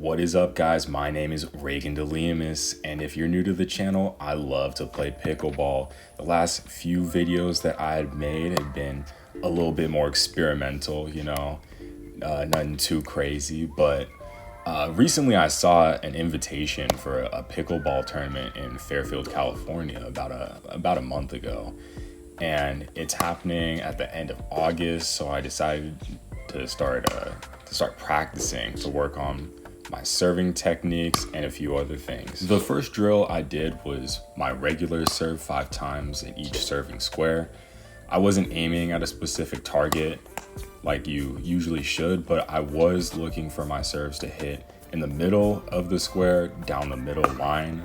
What is up, guys? My name is Reagan DeLeamis, and if you're new to the channel, I love to play pickleball. The last few videos that I had made have been a little bit more experimental, nothing too crazy, but recently I saw an invitation for a pickleball tournament in Fairfield, California about a month ago, and it's happening at the end of August, so I decided to start practicing to work on my serving techniques and a few other things. The first drill I did was my regular serve 5 times in each serving square. I wasn't aiming at a specific target like you usually should, but I was looking for my serves to hit in the middle of the square, down the middle line,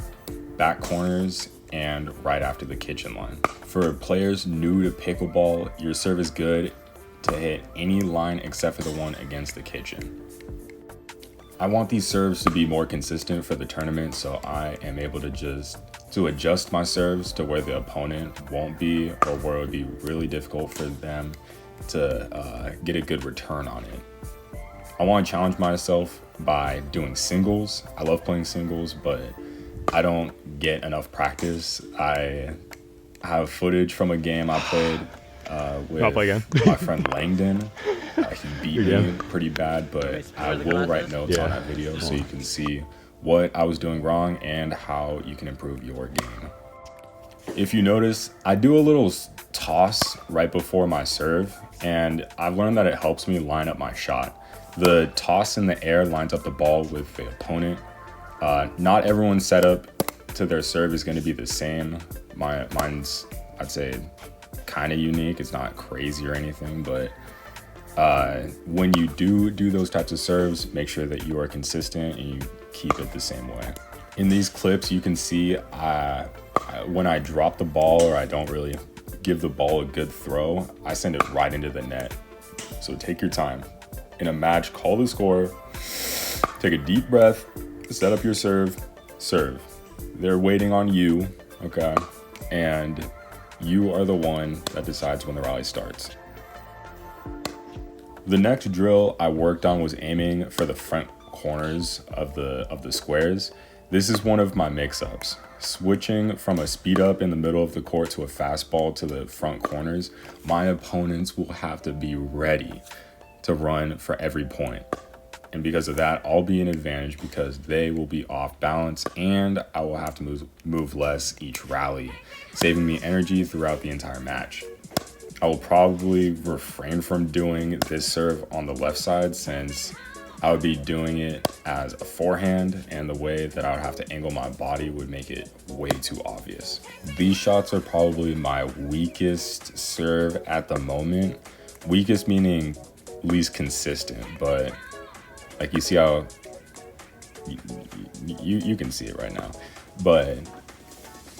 back corners, and right after the kitchen line. For players new to pickleball, your serve is good to hit any line except for the one against the kitchen. I want these serves to be more consistent for the tournament, so I am able to adjust my serves to where the opponent won't be, or where it would be really difficult for them to get a good return on it. I want to challenge myself by doing singles. I love playing singles, but I don't get enough practice. I have footage from a game I played with my friend Langdon. He beat me pretty bad, but I will write notes on that video so you can see what I was doing wrong and how you can improve your game. If you notice, I do a little toss right before my serve, and I've learned that it helps me line up my shot. The toss in the air lines up the ball with the opponent. Not everyone's setup to their serve is going to be the same. Mine's, I'd say, kind of unique. It's not crazy or anything, but when you do those types of serves, make sure that you are consistent and you keep it the same way. In these clips, you can see when I drop the ball or I don't really give the ball a good throw, I send it right into the net. So take your time. In a match, call the score, take a deep breath, set up your serve. They're waiting on you, okay? And you are the one that decides when the rally starts. The next drill I worked on was aiming for the front corners of the squares. This is one of my mix-ups. Switching from a speed up in the middle of the court to a fastball to the front corners, my opponents will have to be ready to run for every point. And because of that, I'll be an advantage because they will be off balance and I will have to move less each rally, saving me energy throughout the entire match. I will probably refrain from doing this serve on the left side since I would be doing it as a forehand, and the way that I would have to angle my body would make it way too obvious. These shots are probably my weakest serve at the moment. Weakest meaning least consistent, but like you see how you can see it right now. But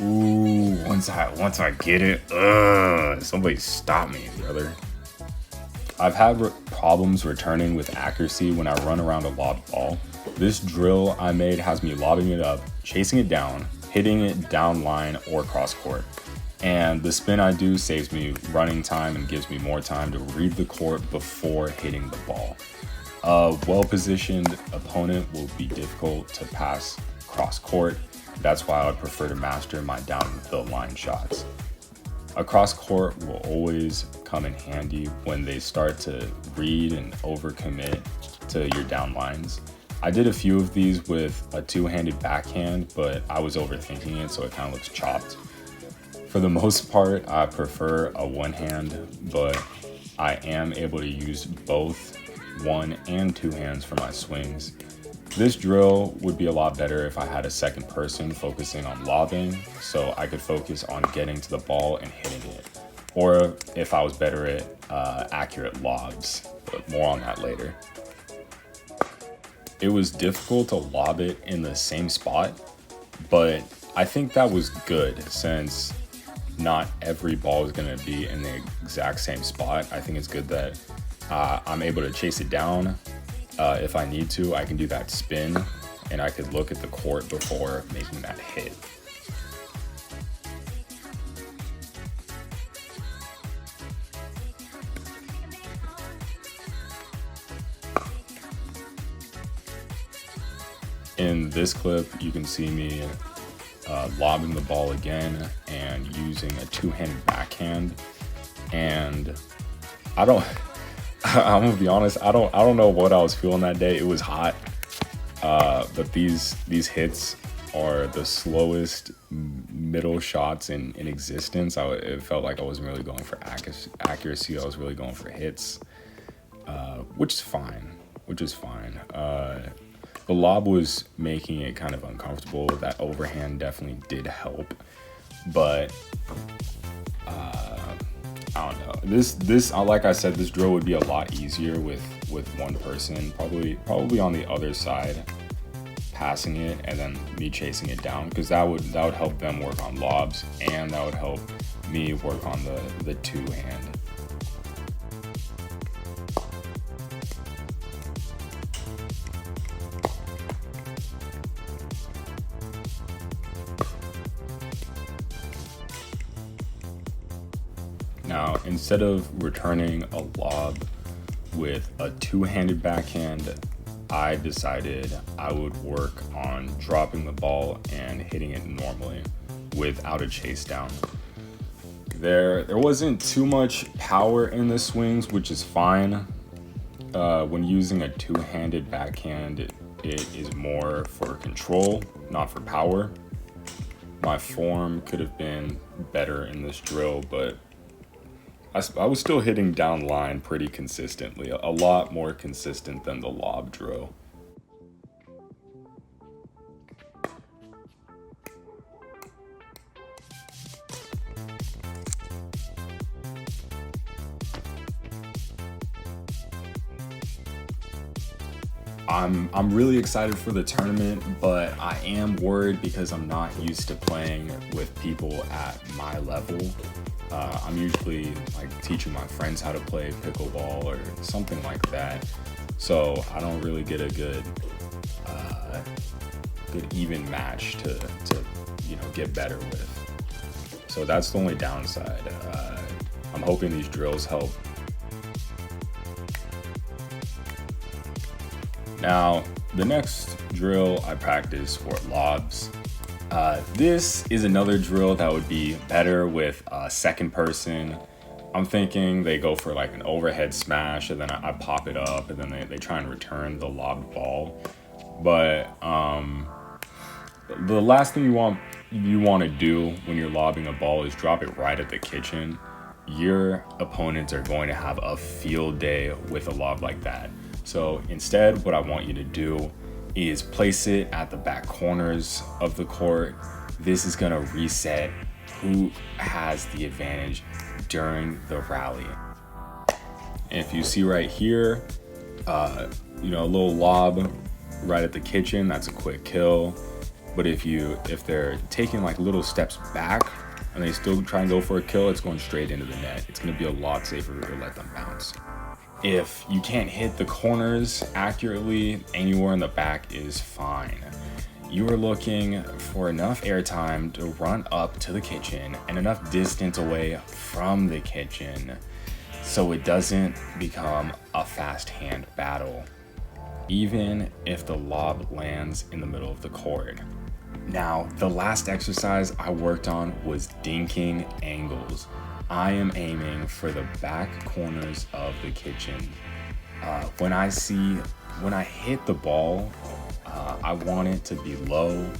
ooh, once I get it, somebody stop me, brother. I've had problems returning with accuracy when I run around a lobbed ball. This drill I made has me lobbing it up, chasing it down, hitting it down line or cross court. And the spin I do saves me running time and gives me more time to read the court before hitting the ball. A well-positioned opponent will be difficult to pass cross court. That's why I would prefer to master my down the line shots. Across court will always come in handy when they start to read and overcommit to your down lines. I did a few of these with a two-handed backhand, but I was overthinking it, so it kind of looks chopped. For the most part, I prefer a one hand, but I am able to use both one and two hands for my swings. This drill would be a lot better if I had a second person focusing on lobbing, so I could focus on getting to the ball and hitting it. Or if I was better at accurate lobs, but more on that later. It was difficult to lob it in the same spot, but I think that was good since not every ball is going to be in the exact same spot. I think it's good that I'm able to chase it down. If I need to, I can do that spin and I could look at the court before making that hit. In this clip, you can see me lobbing the ball again and using a two-handed backhand. And I don't, I'm gonna be honest, I don't know what I was feeling that day. It was hot, but these hits are the slowest middle shots in existence. It felt like I wasn't really going for accuracy. I was really going for hits, which is fine. The lob was making it kind of uncomfortable. That overhand definitely did help, but I don't know. This like I said, this drill would be a lot easier with one person, probably on the other side, passing it and then me chasing it down, because that would help them work on lobs, and that would help me work on the two-hand. Now, instead of returning a lob with a two-handed backhand, I decided I would work on dropping the ball and hitting it normally without a chase down. There wasn't too much power in the swings, which is fine. When using a two-handed backhand, it is more for control, not for power. My form could have been better in this drill, but I was still hitting down line pretty consistently, a lot more consistent than the lob drill. I'm really excited for the tournament, but I am worried because I'm not used to playing with people at my level. I'm usually like teaching my friends how to play pickleball or something like that, so I don't really get a good even match to get better with. So that's the only downside. I'm hoping these drills help. Now, the next drill I practice for lobs. This is another drill that would be better with a second person. I'm thinking they go for like an overhead smash, and then I pop it up, and then they try and return the lobbed ball. But the last thing you want to do when you're lobbing a ball is drop it right at the kitchen. Your opponents are going to have a field day with a lob like that. So instead, what I want you to do is place it at the back corners of the court. This is gonna reset who has the advantage during the rally. And if you see right here, a little lob right at the kitchen, that's a quick kill. But if they're taking like little steps back and they still try and go for a kill, it's going straight into the net. It's gonna be a lot safer to let them bounce. If you can't hit the corners accurately, anywhere in the back is fine. You are looking for enough airtime to run up to the kitchen and enough distance away from the kitchen so it doesn't become a fast hand battle, even if the lob lands in the middle of the court. Now, the last exercise I worked on was dinking angles. I am aiming for the back corners of the kitchen. When I hit the ball, I want it to be low,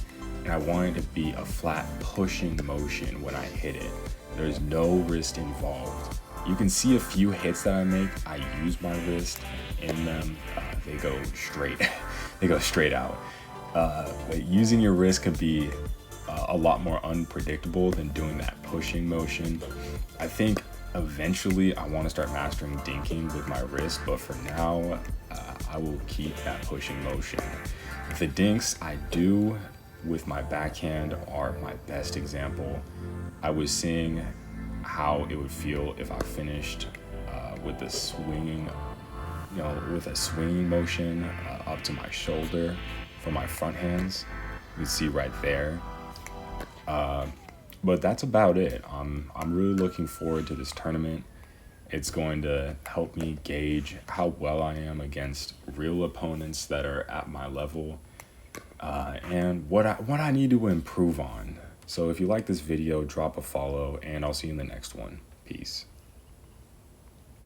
and I want it to be a flat pushing motion when I hit it. There's no wrist involved. You can see a few hits that I make. I use my wrist in them. They go straight out. But using your wrist could be a lot more unpredictable than doing that pushing motion. I think eventually I want to start mastering dinking with my wrist, but for now, I will keep that pushing motion. The dinks I do with my backhand are my best example. I was seeing how it would feel if I finished with the swinging, with a swinging motion up to my shoulder for my front hands. You can see right there. But that's about it. I'm really looking forward to this tournament. It's going to help me gauge how well I am against real opponents that are at my level. and what I need to improve on. So if you like this video, drop a follow, and I'll see you in the next one. Peace.